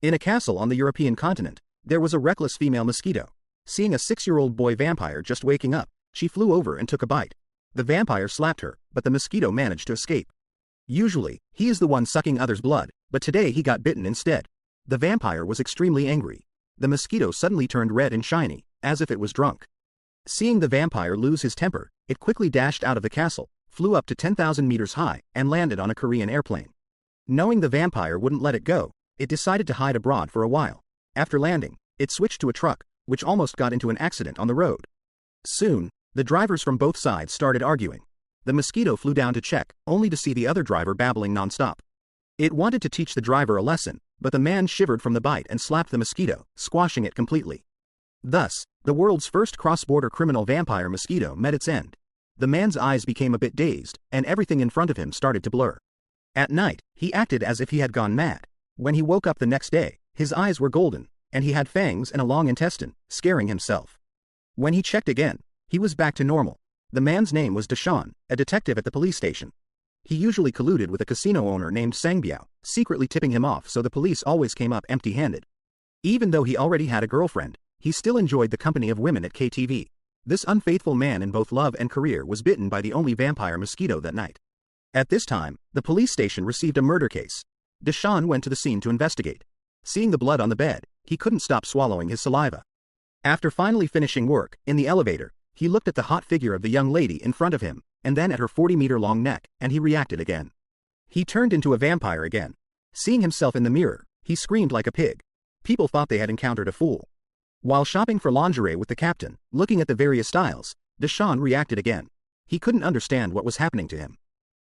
In a castle on the European continent, there was a reckless female mosquito. Seeing a 6-year-old boy vampire just waking up, she flew over and took a bite. The vampire slapped her, but the mosquito managed to escape. Usually, he is the one sucking others' blood, but today he got bitten instead. The vampire was extremely angry. The mosquito suddenly turned red and shiny, as if it was drunk. Seeing the vampire lose his temper, it quickly dashed out of the castle, flew up to 10,000 meters high, and landed on a Korean airplane. Knowing the vampire wouldn't let it go, it decided to hide abroad for a while. After landing, it switched to a truck, which almost got into an accident on the road. Soon, the drivers from both sides started arguing. The mosquito flew down to check, only to see the other driver babbling nonstop. It wanted to teach the driver a lesson, but the man shivered from the bite and slapped the mosquito, squashing it completely. Thus, the world's first cross-border criminal vampire mosquito met its end. The man's eyes became a bit dazed, and everything in front of him started to blur. At night, he acted as if he had gone mad. When he woke up the next day, his eyes were golden, and he had fangs and a long intestine, scaring himself. When he checked again, he was back to normal. The man's name was Deshaun, a detective at the police station. He usually colluded with a casino owner named Sangbiao, secretly tipping him off so the police always came up empty-handed. Even though he already had a girlfriend, he still enjoyed the company of women at KTV. This unfaithful man in both love and career was bitten by the only vampire mosquito that night. At this time, the police station received a murder case. Deshaun went to the scene to investigate. Seeing the blood on the bed, he couldn't stop swallowing his saliva. After finally finishing work, in the elevator, he looked at the hot figure of the young lady in front of him, and then at her 40-meter-long neck, and he reacted again. He turned into a vampire again. Seeing himself in the mirror, he screamed like a pig. People thought they had encountered a fool. While shopping for lingerie with the captain, looking at the various styles, Deshaun reacted again. He couldn't understand what was happening to him.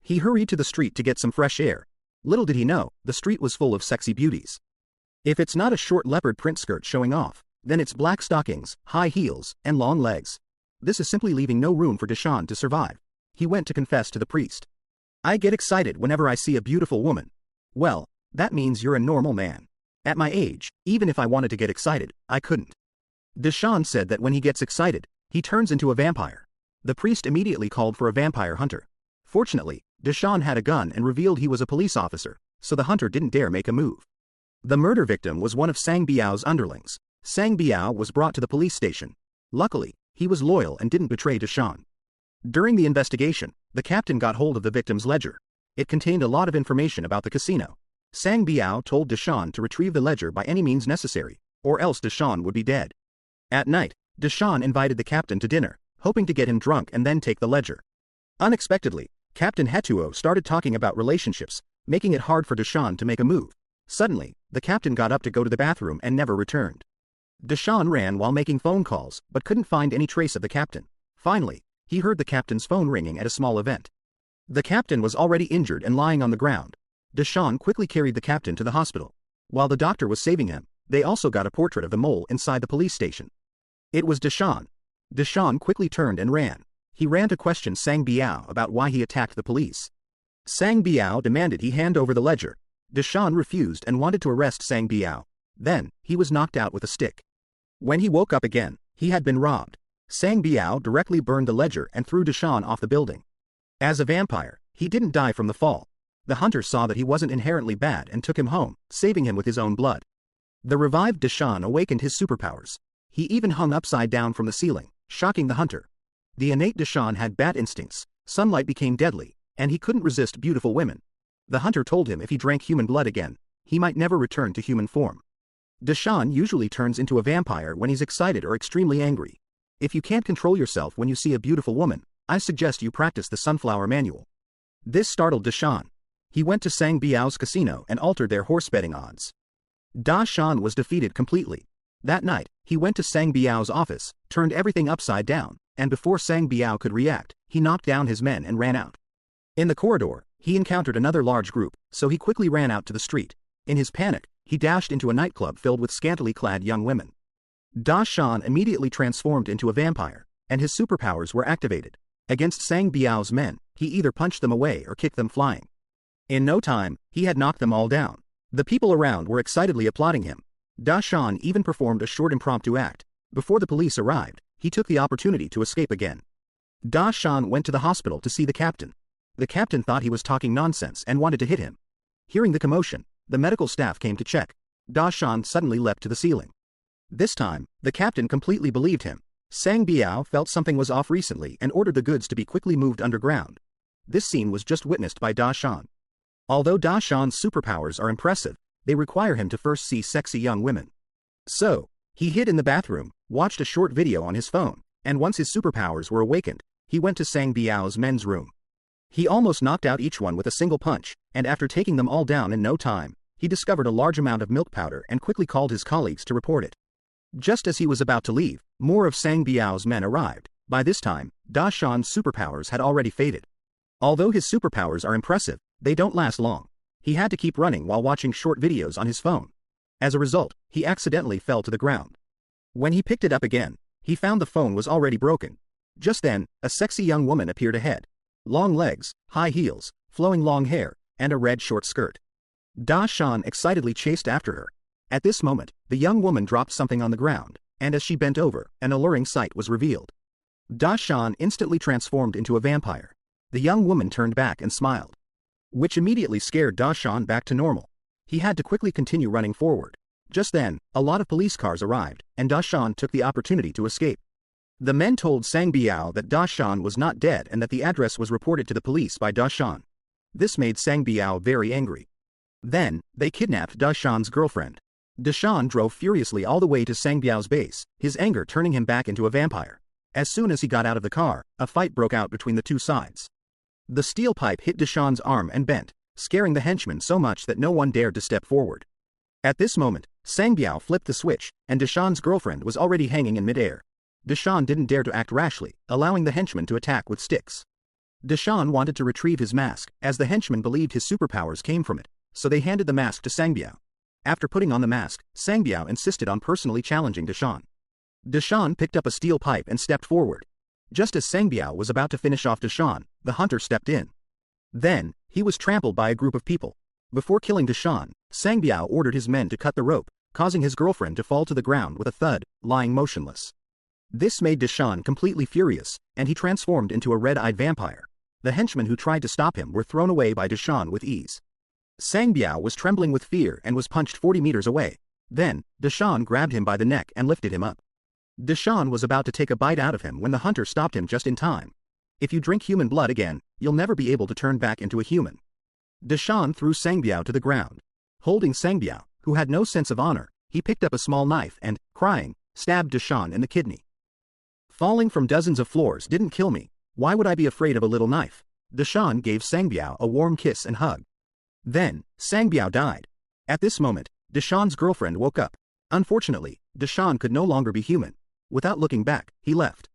He hurried to the street to get some fresh air. Little did he know, the street was full of sexy beauties. If it's not a short leopard print skirt showing off, then it's black stockings, high heels, and long legs. This is simply leaving no room for Deshaun to survive. He went to confess to the priest. I get excited whenever I see a beautiful woman. Well, that means you're a normal man. At my age, even if I wanted to get excited, I couldn't. Deshaun said that when he gets excited, he turns into a vampire. The priest immediately called for a vampire hunter. Fortunately, Deshaun had a gun and revealed he was a police officer, so the hunter didn't dare make a move. The murder victim was one of Sang Biao's underlings. Sang Biao was brought to the police station. Luckily, he was loyal and didn't betray Deshaun. During the investigation, the captain got hold of the victim's ledger. It contained a lot of information about the casino. Sang Biao told Deshaun to retrieve the ledger by any means necessary, or else Deshaun would be dead. At night, Deshaun invited the captain to dinner, hoping to get him drunk and then take the ledger. Unexpectedly, Captain Hetuo started talking about relationships, making it hard for Deshaun to make a move. Suddenly, the captain got up to go to the bathroom and never returned. Deshaun ran while making phone calls, but couldn't find any trace of the captain. Finally, he heard the captain's phone ringing at a small event. The captain was already injured and lying on the ground. Deshaun quickly carried the captain to the hospital. While the doctor was saving him, they also got a portrait of the mole inside the police station. It was Deshaun. Deshaun quickly turned and ran. He ran to question Sang Biao about why he attacked the police. Sang Biao demanded he hand over the ledger. Deshaun refused and wanted to arrest Sang Biao. Then, he was knocked out with a stick. When he woke up again, he had been robbed. Sang Biao directly burned the ledger and threw Deshaun off the building. As a vampire, he didn't die from the fall. The hunter saw that he wasn't inherently bad and took him home, saving him with his own blood. The revived Deshaun awakened his superpowers. He even hung upside down from the ceiling, shocking the hunter. The innate Deshaun had bad instincts, sunlight became deadly, and he couldn't resist beautiful women. The hunter told him if he drank human blood again, he might never return to human form. Deshaun usually turns into a vampire when he's excited or extremely angry. If you can't control yourself when you see a beautiful woman, I suggest you practice the sunflower manual. This startled Deshaun. He went to Sang Biao's casino and altered their horse betting odds. Deshaun was defeated completely. That night, he went to Sang Biao's office, turned everything upside down, and before Sang Biao could react, he knocked down his men and ran out. In the corridor, he encountered another large group, so he quickly ran out to the street. In his panic, he dashed into a nightclub filled with scantily clad young women. Deshaun immediately transformed into a vampire, and his superpowers were activated. Against Sang Biao's men, he either punched them away or kicked them flying. In no time, he had knocked them all down. The people around were excitedly applauding him. Deshaun even performed a short impromptu act. Before the police arrived, he took the opportunity to escape again. Deshaun went to the hospital to see the captain. The captain thought he was talking nonsense and wanted to hit him. Hearing the commotion, the medical staff came to check. Da-shan suddenly leapt to the ceiling. This time, the captain completely believed him. Sang Biao felt something was off recently and ordered the goods to be quickly moved underground. This scene was just witnessed by Da-shan. Although Da-shan's superpowers are impressive, they require him to first see sexy young women. So, he hid in the bathroom, watched a short video on his phone, and once his superpowers were awakened, he went to Sang Biao's men's room. He almost knocked out each one with a single punch, and after taking them all down in no time, he discovered a large amount of milk powder and quickly called his colleagues to report it. Just as he was about to leave, more of Sang Biao's men arrived. By this time, Da-shan's superpowers had already faded. Although his superpowers are impressive, they don't last long. He had to keep running while watching short videos on his phone. As a result, he accidentally fell to the ground. When he picked it up again, he found the phone was already broken. Just then, a sexy young woman appeared ahead. Long legs, high heels, flowing long hair, and a red short skirt. Da-shan excitedly chased after her. At this moment, the young woman dropped something on the ground, and as she bent over, an alluring sight was revealed. Da-shan instantly transformed into a vampire. The young woman turned back and smiled, which immediately scared Da-shan back to normal. He had to quickly continue running forward. Just then, a lot of police cars arrived, and Da-shan took the opportunity to escape. The men told Sang Biao that Da-shan was not dead and that the address was reported to the police by Da-shan. This made Sang Biao very angry. Then, they kidnapped Da-shan's girlfriend. Da-shan drove furiously all the way to Sang Biao's base, his anger turning him back into a vampire. As soon as he got out of the car, a fight broke out between the two sides. The steel pipe hit Da-shan's arm and bent, scaring the henchmen so much that no one dared to step forward. At this moment, Sang Biao flipped the switch, and Da-shan's girlfriend was already hanging in midair. Da-shan didn't dare to act rashly, allowing the henchmen to attack with sticks. Da-shan wanted to retrieve his mask, as the henchmen believed his superpowers came from it, so they handed the mask to Sang Biao. After putting on the mask, Sang Biao insisted on personally challenging Da-shan. Da-shan picked up a steel pipe and stepped forward. Just as Sang Biao was about to finish off Da-shan, the hunter stepped in. Then, he was trampled by a group of people. Before killing Da-shan, Sang Biao ordered his men to cut the rope, causing his girlfriend to fall to the ground with a thud, lying motionless. This made Da-shan completely furious, and he transformed into a red-eyed vampire. The henchmen who tried to stop him were thrown away by Da-shan with ease. Sang Biao was trembling with fear and was punched 40 meters away. Then, Da-shan grabbed him by the neck and lifted him up. Da-shan was about to take a bite out of him when the hunter stopped him just in time. If you drink human blood again, you'll never be able to turn back into a human. Da-shan threw Sang Biao to the ground. Holding Sang Biao, who had no sense of honor, he picked up a small knife and, crying, stabbed Da-shan in the kidney. Falling from dozens of floors didn't kill me. Why would I be afraid of a little knife? Da-shan gave Sang Biao a warm kiss and hug. Then, Sang Biao died. At this moment, Da-shan's girlfriend woke up. Unfortunately, Da-shan could no longer be human. Without looking back, he left.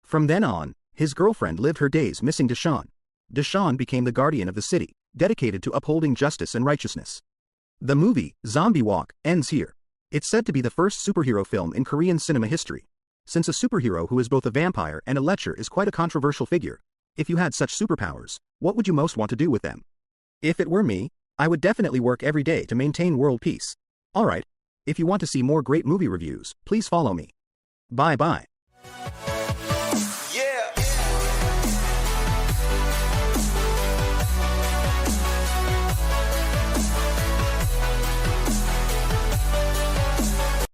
From then on, his girlfriend lived her days missing Da-shan. Da-shan became the guardian of the city, dedicated to upholding justice and righteousness. The movie, Zombie Walk, ends here. It's said to be the first superhero film in Korean cinema history. Since a superhero who is both a vampire and a lecher is quite a controversial figure, if you had such superpowers, what would you most want to do with them? If it were me, I would definitely work every day to maintain world peace. Alright, if you want to see more great movie reviews, please follow me. Bye bye.